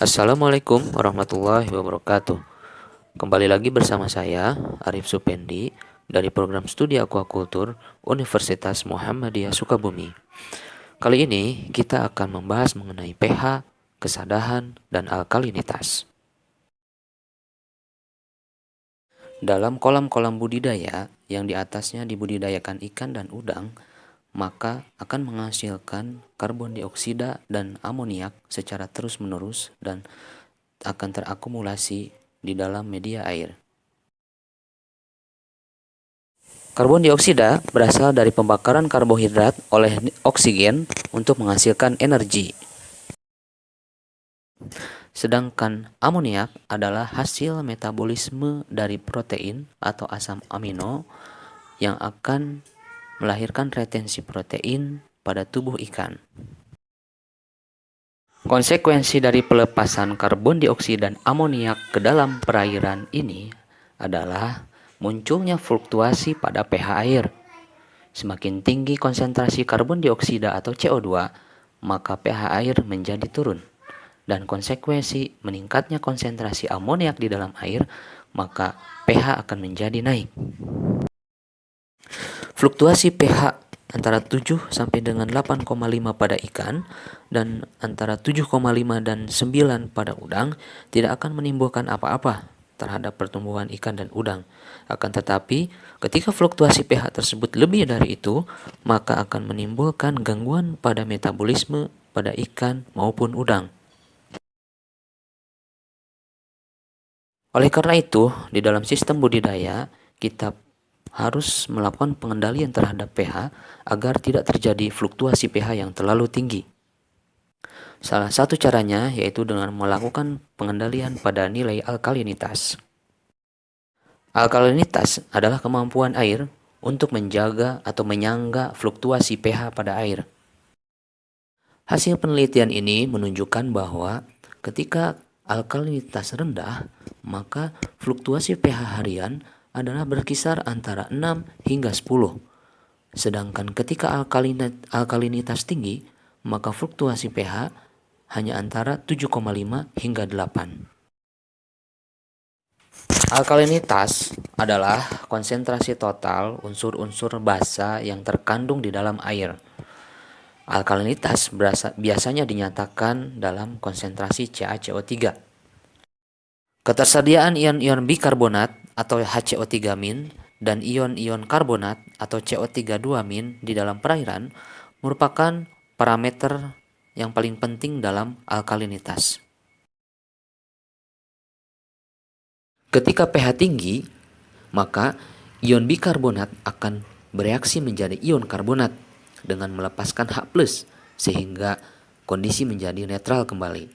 Assalamualaikum warahmatullahi wabarakatuh. Kembali lagi bersama saya, Arif Supendi, dari program studi Aquaculture Universitas Muhammadiyah Sukabumi. Kali ini kita akan membahas mengenai pH, kesadahan, dan alkalinitas. Dalam kolam-kolam budidaya yang di atasnya dibudidayakan ikan dan udang, maka akan menghasilkan karbon dioksida dan amoniak secara terus-menerus dan akan terakumulasi di dalam media air. Karbon dioksida berasal dari pembakaran karbohidrat oleh oksigen untuk menghasilkan energi. Sedangkan amoniak adalah hasil metabolisme dari protein atau asam amino yang akan melahirkan retensi protein pada tubuh ikan. Konsekuensi dari pelepasan karbon dioksida dan amoniak ke dalam perairan ini adalah munculnya fluktuasi pada pH air. Semakin tinggi konsentrasi karbon dioksida atau CO2, maka pH air menjadi turun. Dan konsekuensi meningkatnya konsentrasi amoniak di dalam air, maka pH akan menjadi naik. Fluktuasi pH antara 7 sampai dengan 8,5 pada ikan dan antara 7,5 dan 9 pada udang tidak akan menimbulkan apa-apa terhadap pertumbuhan ikan dan udang. Akan tetapi, ketika fluktuasi pH tersebut lebih dari itu, maka akan menimbulkan gangguan pada metabolisme pada ikan maupun udang. Oleh karena itu, di dalam sistem budidaya, kita harus melakukan pengendalian terhadap pH agar tidak terjadi fluktuasi pH yang terlalu tinggi. Salah satu caranya yaitu dengan melakukan pengendalian pada nilai alkalinitas. Alkalinitas adalah kemampuan air untuk menjaga atau menyangga fluktuasi pH pada air. Hasil penelitian ini menunjukkan bahwa ketika alkalinitas rendah, maka fluktuasi pH harian adalah berkisar antara 6 hingga 10. Sedangkan ketika alkalinitas tinggi, maka fluktuasi pH hanya antara 7,5 hingga 8. Alkalinitas adalah konsentrasi total unsur-unsur basa yang terkandung di dalam air. Alkalinitas biasanya dinyatakan dalam konsentrasi CaCO3. Ketersediaan ion-ion bikarbonat atau HCO3- dan ion-ion karbonat atau CO32- di dalam perairan merupakan parameter yang paling penting dalam alkalinitas. Ketika pH tinggi, maka ion bikarbonat akan bereaksi menjadi ion karbonat dengan melepaskan H+, sehingga kondisi menjadi netral kembali.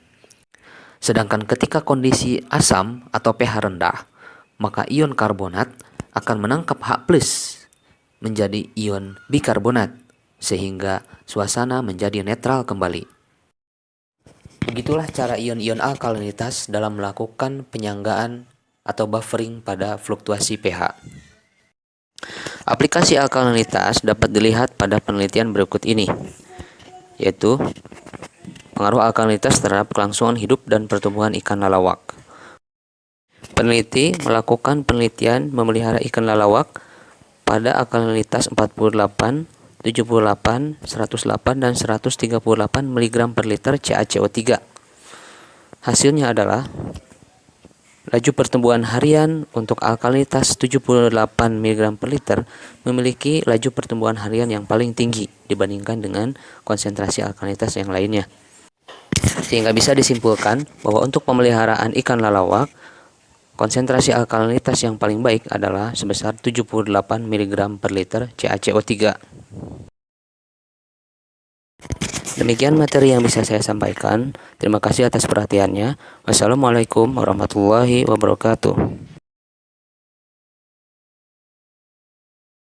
Sedangkan ketika kondisi asam atau pH rendah, maka ion karbonat akan menangkap H+ menjadi ion bikarbonat, sehingga suasana menjadi netral kembali. Begitulah cara ion-ion alkalinitas dalam melakukan penyanggaan atau buffering pada fluktuasi pH. Aplikasi alkalinitas dapat dilihat pada penelitian berikut ini, yaitu pengaruh alkalinitas terhadap kelangsungan hidup dan pertumbuhan ikan lalawak. Peneliti melakukan penelitian memelihara ikan lalawak pada alkalinitas 48, 78, 108, dan 138 mg per liter CaCO3. Hasilnya adalah laju pertumbuhan harian untuk alkalinitas 78 mg per liter memiliki laju pertumbuhan harian yang paling tinggi dibandingkan dengan konsentrasi alkalinitas yang lainnya. Sehingga bisa disimpulkan bahwa untuk pemeliharaan ikan lalawak, konsentrasi alkalinitas yang paling baik adalah sebesar 78 mg per liter CaCO3. Demikian materi yang bisa saya sampaikan. Terima kasih atas perhatiannya. Wassalamualaikum warahmatullahi wabarakatuh.